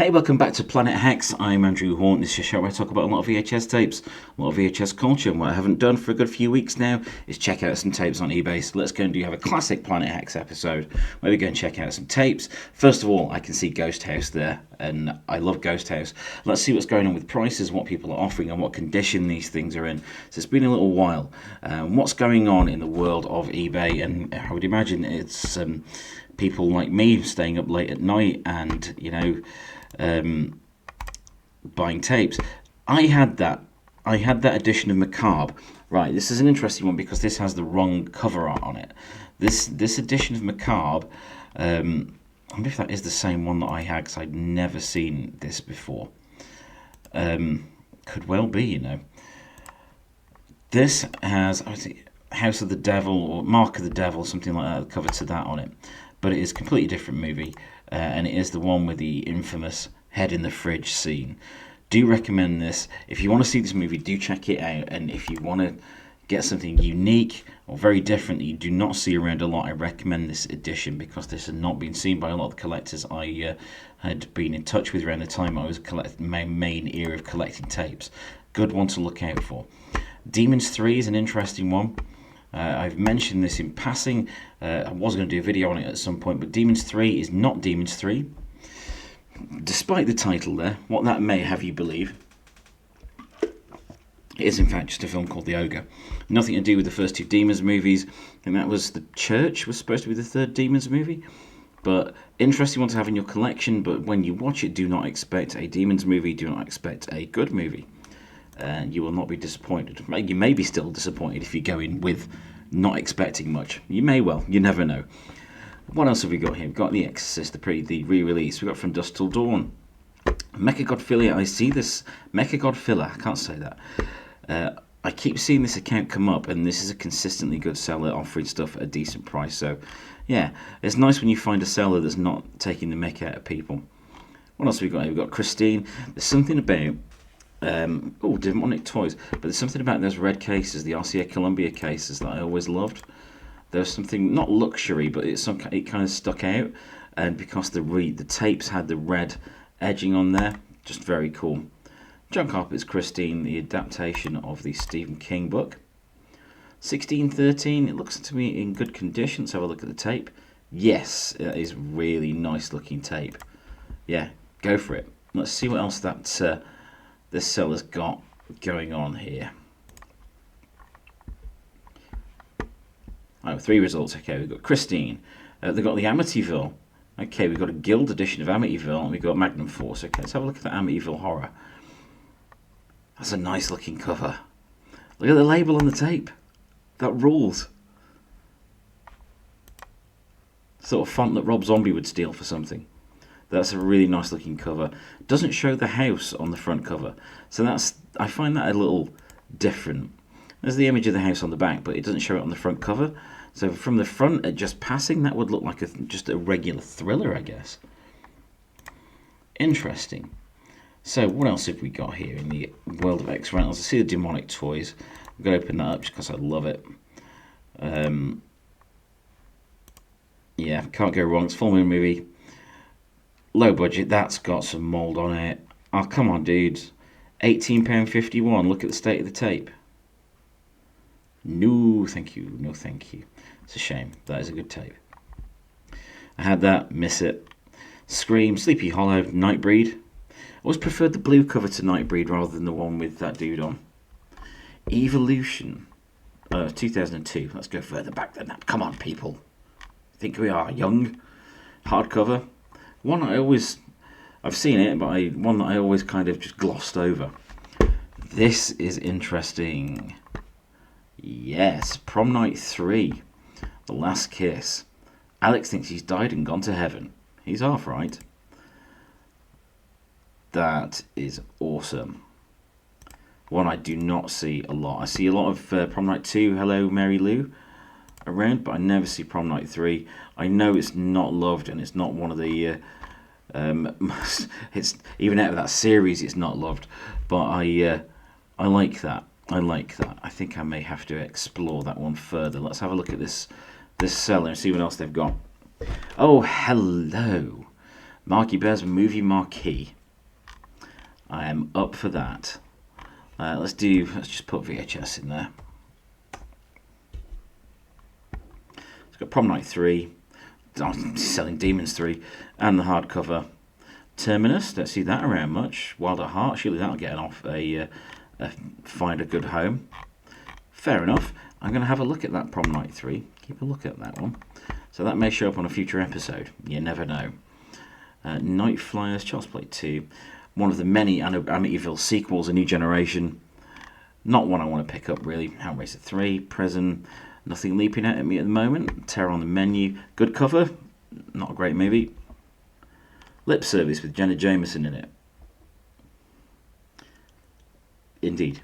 Hey, welcome back to Planet Hex. I'm Andrew Horn. This is a show where I talk about a lot of VHS tapes, a lot of VHS culture, and what I haven't done for a good few weeks now is check out some tapes on eBay. So let's go and have a classic Planet Hex episode where we go and check out some tapes. First of all, I can see Ghost House there, and I love Ghost House. Let's see what's going on with prices, what people are offering, and what condition these things are in. So it's been a little while. What's going on in the world of eBay? And I would imagine it's people like me staying up late at night and, buying tapes. I had that edition of Macabre. Right, this is an interesting one because this has the wrong cover art on it. This edition of Macabre, I wonder if that is the same one that I had, because I'd never seen this before. Could well be, This has, I think, House of the Devil or Mark of the Devil, something like that, cover to that on it. But it is a completely different movie, and it is the one with the infamous head in the fridge scene. Do recommend this. If you want to see this movie, do check it out. And if you want to get something unique or very different that you do not see around a lot, I recommend this edition because this had not been seen by a lot of the collectors I had been in touch with around the time I was collecting my main era of collecting tapes. Good one to look out for. Demons 3 is an interesting one. I've mentioned this in passing. I was going to do a video on it at some point, but Demons 3 is not Demons 3. Despite the title there, what that may have you believe, it is in fact just a film called The Ogre. Nothing to do with the first two Demons movies. And that was The Church was supposed to be the third Demons movie. But interesting one to have in your collection, but when you watch it, do not expect a Demons movie, do not expect a good movie. And you will not be disappointed. You may be still disappointed if you go in with not expecting much. You may well, you never know. What else have we got here? We've got The Exorcist, the re-release. We've got From Dusk Till Dawn. Mechagodphilia, I see this. Mechagodphilia, I can't say that. I keep seeing this account come up, and this is a consistently good seller offering stuff at a decent price. So, yeah, it's nice when you find a seller that's not taking the mick out of people. What else have we got here? We've got Christine. There's something about demonic toys, but there's something about those red cases, the RCA Columbia cases, that I always loved. There's something not luxury, but it kind of stuck out, and because the tapes had the red edging on there, just very cool. John Carpenter's Christine, the adaptation of the Stephen King book. 1613, it looks to me in good condition. Let's have a look at the tape. Yes, it is really nice looking tape. Yeah, go for it. Let's see what else that this seller's got going on here. Oh, 3 results. Okay, we've got Christine. They've got the Amityville. Okay, we've got a Guild edition of Amityville, and we've got Magnum Force. Okay, let's have a look at the Amityville Horror. That's a nice looking cover. Look at the label on the tape. That rules. Sort of font that Rob Zombie would steal for something. That's a really nice looking cover. Doesn't show the house on the front cover. So I find that a little different. There's the image of the house on the back, but it doesn't show it on the front cover. So from the front, at just passing, that would look like just a regular thriller, I guess. Interesting. So what else have we got here in the world of X Rentals? I see the demonic toys. I'm going to open that up just because I love it. Yeah, can't go wrong. It's a full moon movie. Low budget. That's got some mould on it. Oh, come on, dudes. £18.51. Look at the state of the tape. No, thank you. No, thank you. It's a shame. That is a good tape. I had that. Miss it. Scream, Sleepy Hollow, Nightbreed. I always preferred the blue cover to Nightbreed rather than the one with that dude on. Evolution. 2002. Let's go further back than that. Come on, people. Think we are young. Hardcover. One I've seen it, but one that I always kind of just glossed over. This is interesting. Yes, Prom Night 3, The Last Kiss. Alex thinks he's died and gone to heaven. He's half right. That is awesome. One I do not see a lot. I see a lot of Prom Night 2, Hello Mary Lou, around, but I never see Prom Night 3. I know it's not loved, and it's not one of the... it's even out of that series, it's not loved. But I like that. I think I may have to explore that one further. Let's have a look at this seller and see what else they've got. Oh, hello. Marky Bear's Movie Marquee. I am up for that. Let's just put VHS in there. It's got Prom Night 3, Selling Demons 3, and the hardcover. Terminus, don't see that around much. Wild at Heart, surely that'll get off a Find a Good Home. Fair enough. I'm going to have a look at that Prom Night 3. Keep a look at that one. So that may show up on a future episode. You never know. Night Flyers, Child's Play 2. One of the many Amityville sequels, A New Generation. Not one I want to pick up, really. Hellraiser 3, Prison. Nothing leaping out at me at the moment. Terror on the Menu. Good cover. Not a great movie. Lip Service with Jenna Jameson in it. Indeed.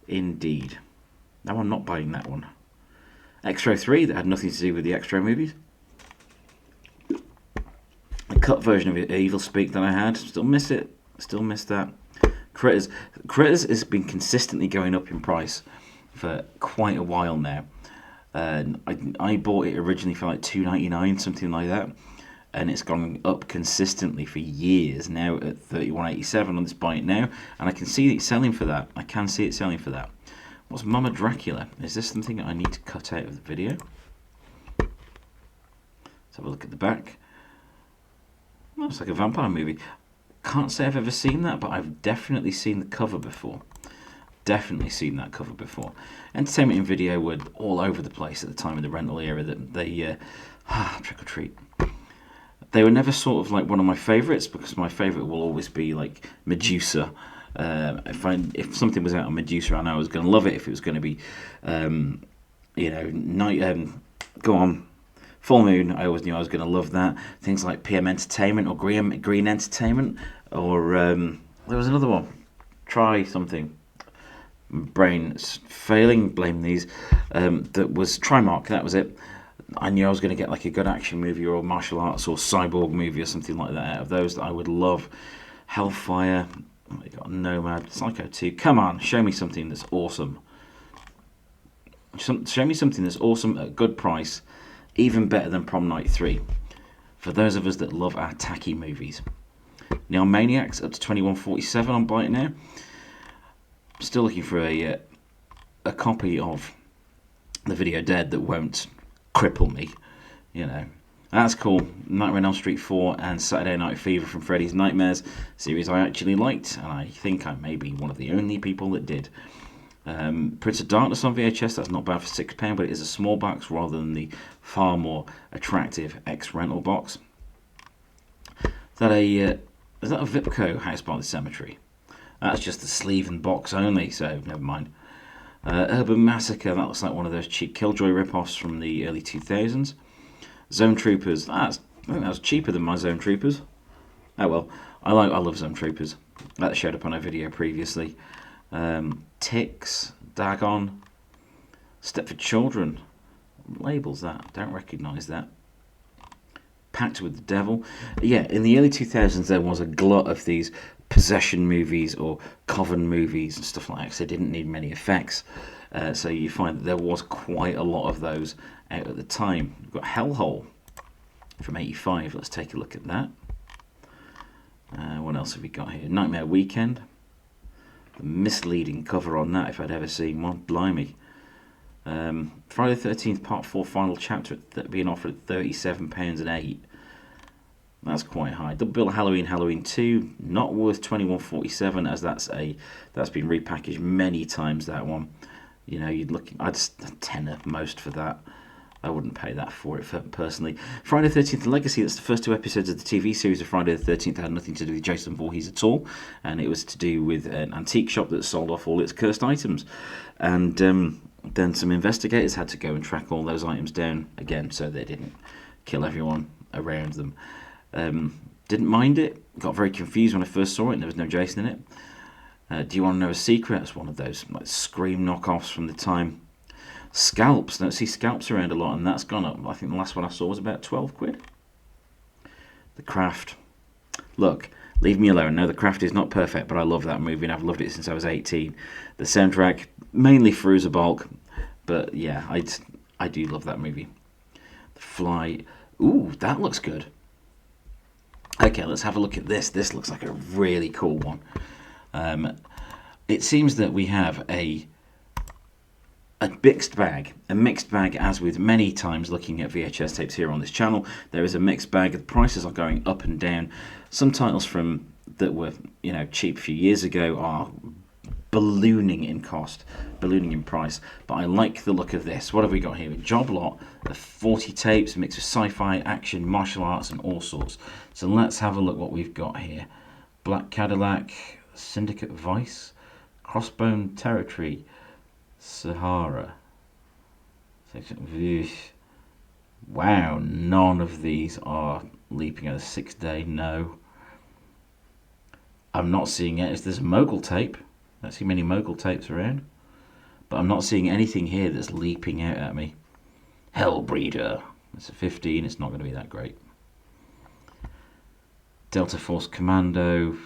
Indeed. No, I'm not buying that one. X-Ray 3, that had nothing to do with the X-Ray movies. The cut version of Evil Speak that I had. Still miss it. Still miss that. Critters. Critters has been consistently going up in price for quite a while now. I bought it originally for like $2.99, something like that. And it's gone up consistently for years now at $31.87 on this Buy It Now. And I can see it selling for that. I can see it selling for that. What's Mama Dracula? Is this something I need to cut out of the video? Let's have a look at the back. Looks like a vampire movie. Can't say I've ever seen that, but I've definitely seen the cover before. Definitely seen that cover before. Entertainment and Video were all over the place at the time of the rental era. That they Trick or Treat. They were never sort of like one of my favourites, because my favourite will always be like Medusa. If something was out on Medusa, I know I was going to love it. If it was going to be, go on, Full Moon, I always knew I was going to love that. Things like PM Entertainment or Green Entertainment, or there was another one. Try something. Brain's failing. Blame these. That was Trimark. That was it. I knew I was going to get like a good action movie or a martial arts or cyborg movie or something like that out of those that I would love. Hellfire. We got Nomad, Psycho 2. Come on, show me something that's awesome. Show me something that's awesome at a good price, even better than Prom Night 3. For those of us that love our tacky movies. Now, Maniacs up to $21.47 on Buy It Now. Still looking for a copy of The Video Dead that won't cripple me, you know. That's cool. Nightmare on Elm Street 4 and Saturday Night Fever from Freddy's Nightmares, series I actually liked, and I think I may be one of the only people that did. Prince of Darkness on VHS, that's not bad for £6, but it is a small box rather than the far more attractive X-Rental box. Is that a Vipco House by the Cemetery? That's just the sleeve and box only, so never mind. Urban Massacre, that looks like one of those cheap Killjoy rip-offs from the early 2000s. Zone Troopers, I think that was cheaper than my Zone Troopers. Oh well, I love Zone Troopers. That showed up on a video previously. Ticks, Dagon, Step for Children. What labels that? Don't recognise that. Pact with the Devil. Yeah, in the early 2000s there was a glut of these possession movies or coven movies and stuff like that, because they didn't need many effects. So you find that there was quite a lot of those out at the time. We've got Hellhole from '85. Let's take a look at that. What else have we got here? Nightmare Weekend. The misleading cover on that, if I'd ever seen one. Blimey. Friday the 13th Part 4 Final Chapter being offered at £37 and 8. That's quite high. Double bill Halloween 2, not worth $21.47, as that's been repackaged many times, that one. You know, I'd a tenner most for that. I wouldn't pay that for it personally. Friday the 13th Legacy, that's the first 2 episodes of the TV series of Friday the 13th. It had nothing to do with Jason Voorhees at all, and it was to do with an antique shop that sold off all its cursed items. And then some investigators had to go and track all those items down again, so they didn't kill everyone around them. Didn't mind it. Got very confused when I first saw it, and there was no Jason in it. Do You Want to Know a Secret? It's one of those like Scream knockoffs from the time. Scalps. Don't see Scalps around a lot, and that's gone up. I think the last one I saw was about £12. The Craft. Look, leave me alone. No, The Craft is not perfect, but I love that movie, and I've loved it since I was 18. The soundtrack, mainly Fruza Balk, but yeah, I do love that movie. The Fly. Ooh, that looks good. Okay, let's have a look at this. This looks like a really cool one. It seems that we have a mixed bag. A mixed bag, as with many times looking at VHS tapes here on this channel, there is a mixed bag. The prices are going up and down. Some titles from that were cheap a few years ago are ballooning in cost, ballooning in price. But I like the look of this. What have we got here? A job lot of 40 tapes, a mix of sci-fi, action, martial arts, and all sorts. So let's have a look what we've got here. Black Cadillac, Syndicate Vice, Crossbone Territory, Sahara. Wow, none of these are leaping at a 6-day. No. I'm not seeing it. There's a mogul tape. I don't see many mogul tapes around. But I'm not seeing anything here that's leaping out at me. Hellbreeder. It's a 15. It's not going to be that great. Delta Force Commando.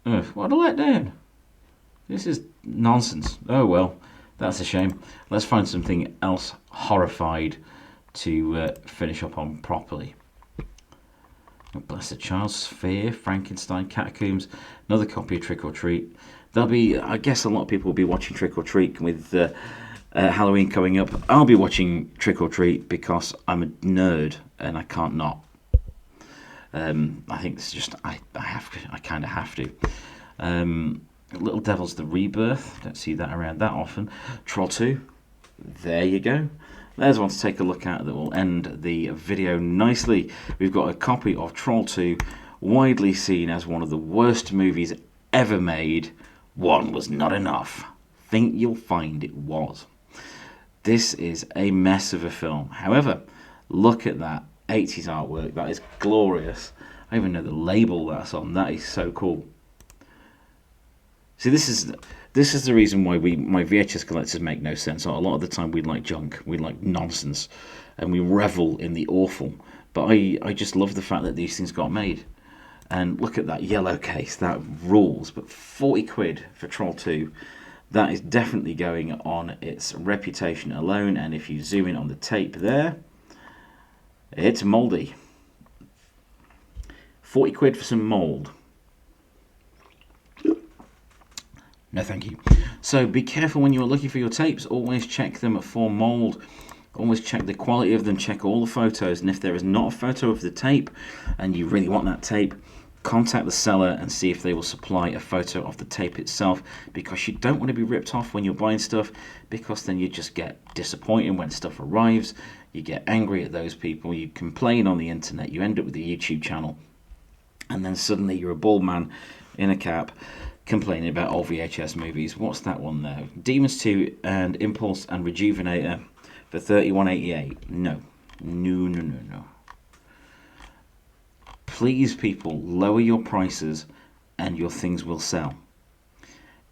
Ugh, what a letdown. This is nonsense. Oh well, that's a shame. Let's find something else horrified to finish up on properly. Blessed Child, Sphere, Frankenstein, Catacombs, another copy of Trick or Treat. There'll be, I guess a lot of people will be watching Trick or Treat with Halloween coming up. I'll be watching Trick or Treat because I'm a nerd and I can't not. I think it's just, I kind of have to. Little Devils the Rebirth, don't see that around that often. Troll 2, there you go. There's one to take a look at that will end the video nicely. We've got a copy of Troll 2, widely seen as one of the worst movies ever made. One was not enough. Think you'll find it was. This is a mess of a film. However, look at that 80s artwork. That is glorious. I even know the label that's on. That is so cool. See, this is the reason why my VHS collectors make no sense. A lot of the time we like junk, we like nonsense, and we revel in the awful. But I just love the fact that these things got made. And look at that yellow case, that rules. But 40 quid for Troll 2, that is definitely going on its reputation alone. And if you zoom in on the tape there, it's mouldy. 40 quid for some mould. No, thank you. So be careful when you are looking for your tapes. Always check them for mould. Always check the quality of them. Check all the photos. And if there is not a photo of the tape and you really want that tape, contact the seller and see if they will supply a photo of the tape itself, because you don't want to be ripped off when you're buying stuff, because then you just get disappointed when stuff arrives. You get angry at those people. You complain on the internet. You end up with a YouTube channel. And then suddenly you're a bald man in a cap complaining about old VHS movies. What's that one there? Demons 2 and Impulse and Rejuvenator for $31.88. No. Please, people, lower your prices and your things will sell.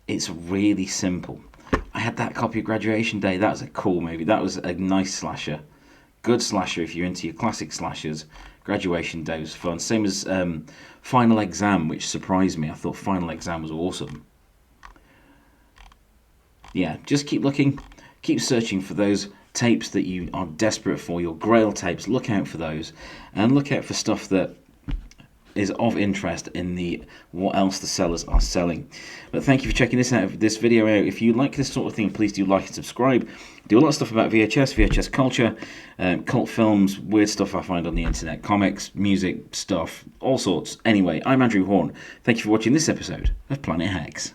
It's really simple. I had that copy of Graduation Day. That was a cool movie. That was a nice slasher. Good slasher if you're into your classic slashers. Graduation Day was fun. Same as Final Exam, which surprised me. I thought Final Exam was awesome. Yeah, just keep looking. Keep searching for those tapes that you are desperate for, your grail tapes. Look out for those. And look out for stuff that is of interest in the what else the sellers are selling. But thank you for checking this video out. If you like this sort of thing, please do like and subscribe. Do a lot of stuff about VHS culture, cult films, weird stuff I find on the internet, comics, music, stuff, all sorts. Anyway, I'm Andrew Horn. Thank you for watching this episode of Planet Hex.